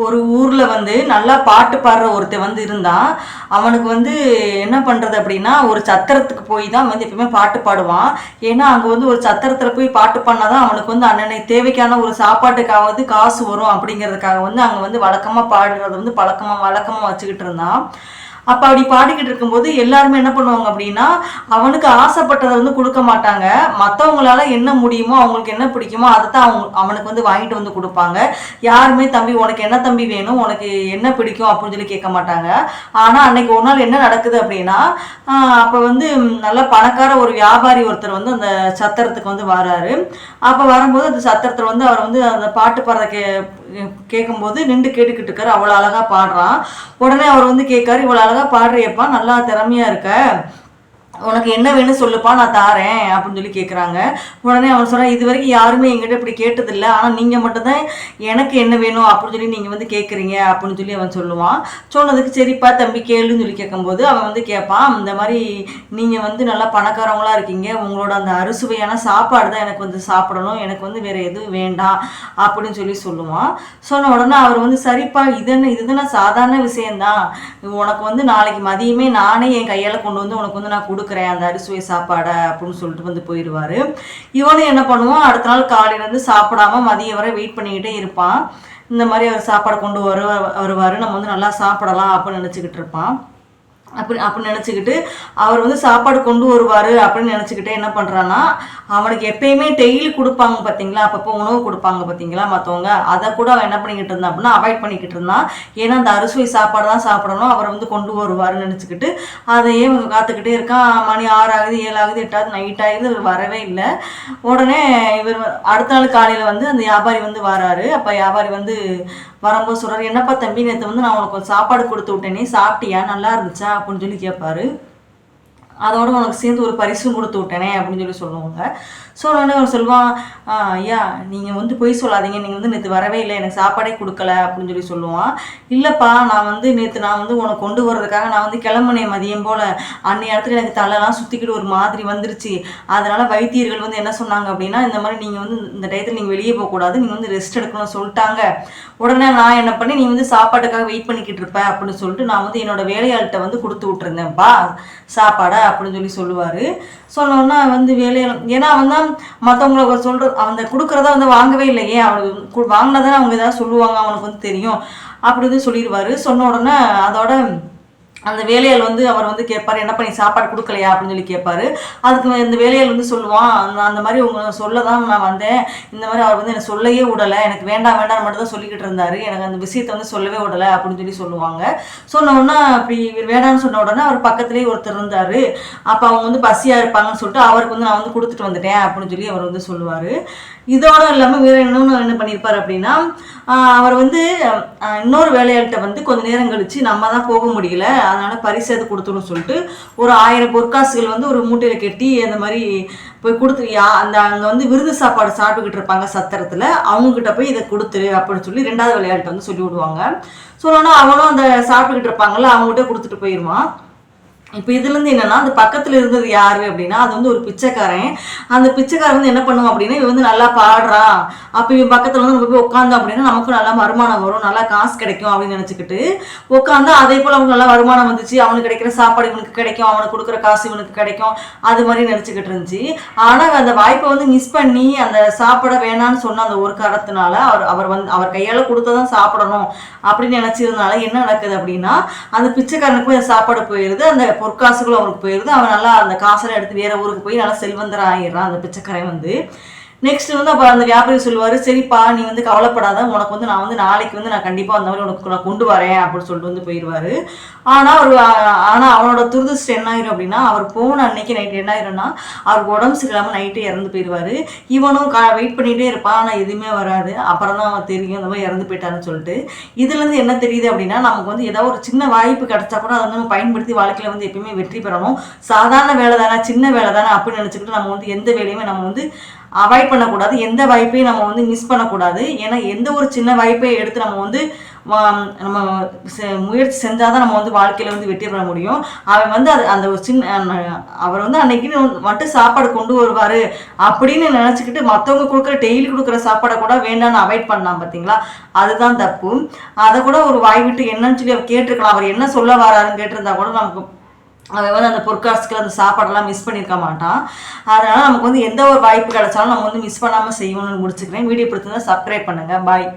ஒரு ஊர்ல வந்து நல்லா பாட்டு பாடுற ஒருத்தன் வந்து இருந்தான். அவனுக்கு வந்து என்ன பண்றது அப்படின்னா, ஒரு சத்திரத்துக்கு போய் தான் வந்து எப்பவுமே பாட்டு பாடுவான். ஏன்னா அங்க வந்து ஒரு சத்திரத்துல போய் பாட்டு பாடினாதான் அவனுக்கு வந்து அன்னன்னைக்கு தேவைக்கான ஒரு சாப்பாட்டுக்காவது காசு வரும் அப்படிங்கிறதுக்காக வந்து அங்க வந்து வழக்கமா பாடுறது வந்து வழக்கமா வச்சுக்கிட்டு இருந்தான். அப்ப அப்படி பாடிக்கிட்டு இருக்கும்போது எல்லாருமே என்ன பண்ணுவாங்க அப்படின்னா, அவனுக்கு ஆசைப்பட்டதை வந்து கொடுக்க மாட்டாங்க. மத்தவங்களால என்ன முடியுமோ, அவங்களுக்கு என்ன பிடிக்குமோ அதைத்தான் அவனுக்கு வந்து வாங்கிட்டு வந்து கொடுப்பாங்க. யாருமே தம்பி உனக்கு என்ன தம்பி வேணும், உனக்கு என்ன பிடிக்கும் அப்படின்னு சொல்லி கேட்க மாட்டாங்க. ஆனா அன்னைக்கு ஒரு நாள் என்ன நடக்குது அப்படின்னா, அப்ப வந்து நல்ல பணக்கார ஒரு வியாபாரி ஒருத்தர் வந்து அந்த சத்திரத்துக்கு வந்து வராரு. அப்ப வரும்போது அந்த சத்திரத்துல வந்து அவர் வந்து அந்த பாட்டு பாடுறத கேட்கும்போது நின்று கேட்டுக்கிட்டு இருக்காரு. அவ்வளவு அழகா பாடுறான். உடனே அவர் வந்து கேட்காரு, இவ்வளவு அழகா பாடுறியப்பா, நல்லா திறமையா இருக்க, உனக்கு என்ன வேணும் சொல்லுப்பா, நான் தாரேன் அப்படின்னு சொல்லி கேட்குறாங்க. உடனே அவன் சொல்கிறான், இது வரைக்கும் யாருமே எங்கிட்ட இப்படி கேட்டதில்லை, ஆனால் நீங்கள் மட்டும்தான் எனக்கு என்ன வேணும் அப்படின்னு சொல்லி நீங்கள் வந்து கேட்குறீங்க அப்படின்னு சொல்லி அவன் சொல்லுவான். சொன்னதுக்கு சரிப்பா தம்பி கேளுன்னு சொல்லி கேட்கும்போது அவன் வந்து கேட்பான், இந்த மாதிரி நீங்கள் வந்து நல்லா பணக்காரவங்களா இருக்கீங்க, உங்களோட அந்த அறுசுவையான சாப்பாடு தான் எனக்கு வந்து சாப்பிடணும், எனக்கு வந்து வேறு எதுவும் வேண்டாம் அப்படின்னு சொல்லி சொல்லுவான். சொன்ன உடனே அவர் வந்து சரிப்பா இதுதானே சாதாரண விஷயம்தான், உனக்கு வந்து நாளைக்கு மதியமே நானே என் கையால் கொண்டு வந்து உனக்கு வந்து நான் கொடுக்குறேன் அந்த அறுசுவை சாப்பாடை அப்படின்னு சொல்லிட்டு வந்து போயிடுவாரு. இவனும் என்ன பண்ணுவான், அடுத்த நாள் காலையில இருந்து சாப்பிடாம மதியம் வரை வெயிட் பண்ணிக்கிட்டே இருப்பான். இந்த மாதிரி அவர் சாப்பாடு கொண்டு வருவாரு, நம்ம வந்து நல்லா சாப்பிடலாம் அப்படின்னு நினச்சிக்கிட்டு இருப்பான். அப்படின்னு நினச்சிக்கிட்டு அவர் வந்து சாப்பாடு கொண்டு வருவார் அப்படின்னு நினச்சிக்கிட்டே என்ன பண்ணுறான்னா, அவனுக்கு எப்பயுமே டெய்லி கொடுப்பாங்க பார்த்தீங்களா, அப்பப்போ உணவு கொடுப்பாங்க பார்த்தீங்களா மற்றவங்க, அதை கூட அவன் என்ன பண்ணிக்கிட்டு இருந்தான் அப்படின்னா அவாய்ட் பண்ணிக்கிட்டு இருந்தான். ஏன்னா அந்த அறுசுவை சாப்பாடு தான் சாப்பிடணும், அவர் வந்து கொண்டு வருவார்னு நினச்சிக்கிட்டு அதையே காத்துக்கிட்டே இருக்கான். மணி 6 ஆகுது, 7 ஆகுது, 8 ஆகுது, நைட் ஆகுது, இவர் வரவே இல்லை. உடனே இவர் அடுத்த நாள் காலையில் வந்து அந்த வியாபாரி வந்து வராரு. அப்போ வியாபாரி வந்து வரும்போது சொல்கிறார், என்னப்பா தம்பி, நேற்று வந்து நான் உனக்கு சாப்பாடு கொடுத்து விட்டேனே, சாப்பிட்டியா, நல்லா இருந்துச்சா அப்படின்னு சொல்லி கேட்பாரு. அதோட உனக்கு சேர்ந்து ஒரு பரிசும் கொடுத்து விட்டேனே அப்படின்னு சொல்லி சொல்லுவாங்க. சொன்னோடனே அவர் சொல்லுவான், ஐயா நீங்கள் வந்து பொய் சொல்லாதீங்க, நீங்கள் வந்து நேற்று வரவே இல்லை, எனக்கு சாப்பாடே கொடுக்கல அப்படின்னு சொல்லி சொல்லுவான். இல்லைப்பா, நான் வந்து நேற்று நான் வந்து உனக்கு கொண்டு வர்றதுக்காக நான் வந்து கிளம்புனேன் மதியம் போல், அன்னைய இடத்துல எனக்கு தலைலாம் சுற்றிக்கிட்டு ஒரு மாதிரி வந்துருச்சு. அதனால் வைத்தியர்கள் வந்து என்ன சொன்னாங்க அப்படின்னா, இந்த மாதிரி நீங்கள் வந்து இந்த டயத்தில் நீங்கள் வெளியே போகக்கூடாது, நீங்கள் வந்து ரெஸ்ட் எடுக்கணும்னு சொல்லிட்டாங்க. உடனே நான் என்ன பண்ணி, நீ வந்து சாப்பாட்டுக்காக வெயிட் பண்ணிக்கிட்டு இருப்ப அப்படின்னு சொல்லிட்டு நான் வந்து என்னோட வேலையாள்கிட்ட வந்து கொடுத்து விட்டுருந்தேன்ப்பா சாப்பாடை அப்படின்னு சொல்லி சொல்லுவார். சொன்னோன்னா வந்து வேலையில், ஏன்னா அவன் தான் மற்றவங்களை சொல்கிற அந்த கொடுக்குறத வந்து வாங்கவே இல்லையே, அவனுக்கு வாங்கினதானே அவங்க ஏதாவது சொல்லுவாங்க, அவனுக்கு வந்து தெரியும் அப்படி வந்து சொல்லிடுவார். சொன்ன உடனே அதோட அந்த வேலையாள் வந்து அவர் வந்து கேட்பார், என்னப்பா நீ சாப்பாடு கொடுக்கலையா அப்படின்னு சொல்லி கேட்பாரு. அதுக்கு இந்த வேலையாள் வந்து சொல்லுவான், அந்த மாதிரி உங்களை சொல்ல தான் நான் வந்தேன், இந்த மாதிரி அவர் வந்து என்னை சொல்லவே விடலை, எனக்கு வேண்டாம் வேண்டாம் மட்டும் தான் சொல்லிக்கிட்டு இருந்தார், எனக்கு அந்த விஷயத்தை வந்து சொல்லவே விடலை அப்படின்னு சொல்லி சொல்லுவாங்க. சொன்ன உடனே அப்படி வேண்டாம்னு சொன்ன உடனே அவர் பக்கத்துலேயே ஒருத்தர் இருந்தார். அப்போ அவங்க வந்து பசியாக இருப்பாங்கன்னு சொல்லிட்டு அவருக்கு வந்து நான் வந்து கொடுத்துட்டு வந்துட்டேன் அப்படின்னு சொல்லி அவர் வந்து சொல்லுவார். இதோட இல்லாமல் வேறு இன்னொன்று என்ன பண்ணியிருப்பார் அப்படின்னா, அவர் வந்து இன்னொரு வேலையாள்கிட்ட வந்து கொஞ்சம் நேரம் கழிச்சு நம்ம தான் போக முடியல, அதனால பரிசு அது கொடுத்துடும் சொல்லிட்டு ஒரு 1000 பொற்காசுகள் வந்து ஒரு மூட்டையில் கட்டி அந்த மாதிரி போய் கொடுத்து, அந்த அங்கே வந்து விருது சாப்பாடு சாப்பிட்டுக்கிட்டு இருப்பாங்க சத்திரத்தில், அவங்கக்கிட்ட போய் இதை கொடுத்துரு அப்படின்னு சொல்லி 2வது விளையாட்டு வந்து சொல்லி விடுவாங்க. சொன்னோன்னா அவனும் அந்த சாப்பிட்டுக்கிட்டு இருப்பாங்கல்ல, அவங்ககிட்ட கொடுத்துட்டு போயிடுவான். இப்போ இதுலேருந்து என்னன்னா, அந்த பக்கத்தில் இருந்தது யாரு அப்படின்னா, அது வந்து ஒரு பிச்சைக்காரன். அந்த பிச்சைக்காரன் வந்து என்ன பண்ணுவான் அப்படின்னா, இவன் வந்து நல்லா பாடுறான், அப்போ இவன் பக்கத்தில் வந்து நம்ம போய் உட்காந்தோம் அப்படின்னா நமக்கும் நல்லா வருமானம் வரும், நல்லா காசு கிடைக்கும் அப்படின்னு நினச்சிக்கிட்டு உட்காந்தா அதே போல் அவனுக்கு நல்லா வருமானம் வந்துச்சு, அவனுக்கு கிடைக்கிற சாப்பாடு இவனுக்கு கிடைக்கும், அவனுக்கு கொடுக்குற காசு இவனுக்கு கிடைக்கும், அது மாதிரி நினச்சிக்கிட்டு இருந்துச்சு. ஆனால் அந்த வாய்ப்பை வந்து மிஸ் பண்ணி அந்த சாப்பிட வேணான்னு சொன்ன அந்த ஒரு காரணத்தினால அவர் கையால் கொடுத்ததான் சாப்பிடணும் அப்படின்னு நினச்சிருந்தனால என்ன நடக்குது அப்படின்னா, அந்த பிச்சைக்காரனுக்கு சாப்பாடு போயிடுது, அந்த பொற்காசுகளும் அவனுக்கு போயிடுது, அவன் நல்லா அந்த காசெல்லாம் எடுத்து வேற ஊருக்கு போய் நல்லா செல்வந்தரம் ஆகிடுறான் அந்த பிச்சைக்காரன் வந்து. நெக்ஸ்ட் வந்து அப்போ அந்த வியாபாரி சொல்லுவார், சரிப்பா நீ வந்து கவலைப்படாத, உனக்கு வந்து நான் வந்து நாளைக்கு வந்து நான் கண்டிப்பாக அந்த மாதிரி உனக்கு நான் கொண்டு வரேன் அப்படின்னு சொல்லிட்டு வந்து போயிடுவார். ஆனால் அவனோட துரதிருஷ்டம் என்ன ஆயிரும் அப்படின்னா, அவர் போன அன்னைக்கு நைட்டு என்ன ஆயிரும்னா, அவருக்கு உடம்பு சரியில்லாமல் நைட்டு இறந்து போயிடுவார். இவனும் வெயிட் பண்ணிகிட்டே இருப்பான், ஆனால் எதுவுமே வராது. அப்புறம் தான் அவன் தெரியும் இந்த மாதிரி இறந்து போயிட்டான்னு சொல்லிட்டு. இதுலேருந்து என்ன தெரியுது அப்படின்னா, நமக்கு வந்து ஏதாவது ஒரு சின்ன வாய்ப்பு கிடைச்சா கூட அதை வந்து நம்ம பயன்படுத்தி வாழ்க்கையில் வந்து எப்பயுமே வெற்றி பெறணும். சாதாரண வேலை தானே, சின்ன வேலை தானே அப்படின்னு நினச்சிக்கிட்டு நம்ம வந்து எந்த வேலையுமே நம்ம வந்து அவாய்ட் பண்ணக்கூடாது, எந்த வாய்ப்பையும் நம்ம வந்து மிஸ் பண்ணக்கூடாது. ஏன்னா எந்த ஒரு சின்ன வாய்ப்பை எடுத்து நம்ம வந்து நம்ம முயற்சி செஞ்சால் தான் நம்ம வந்து வாழ்க்கையில் வந்து வெற்றி பெற முடியும். அவன் வந்து அந்த ஒரு அவர் வந்து அன்னைக்கு மட்டும் சாப்பாடு கொண்டு வருவார் அப்படின்னு நினச்சிக்கிட்டு மற்றவங்க கொடுக்குற டெய்லி கொடுக்குற சாப்பாடை கூட வேண்டாம்னு அவாய்ட் பண்ணலாம் பார்த்தீங்களா, அதுதான் தப்பு. அதை கூட ஒரு வாய் விட்டு என்னன்னு சொல்லி அவர் கேட்டிருக்கலாம். அவர் என்ன சொல்ல வராருன்னு கேட்டிருந்தா கூட நமக்கு அவன் வந்து அந்த பொற்காசுக்கு அந்த சாப்பாடெல்லாம் மிஸ் பண்ணியிருக்க மாட்டான். அதனால் நமக்கு வந்து எந்த ஒரு வாய்ப்பு கிடைச்சாலும் நம்ம வந்து மிஸ் பண்ணாமல் செய்யணும்னு முடிச்சுக்கிறேன். வீடியோ பிடிச்சிருந்தா சப்ஸ்கிரைப் பண்ணுங்கள். பாய்.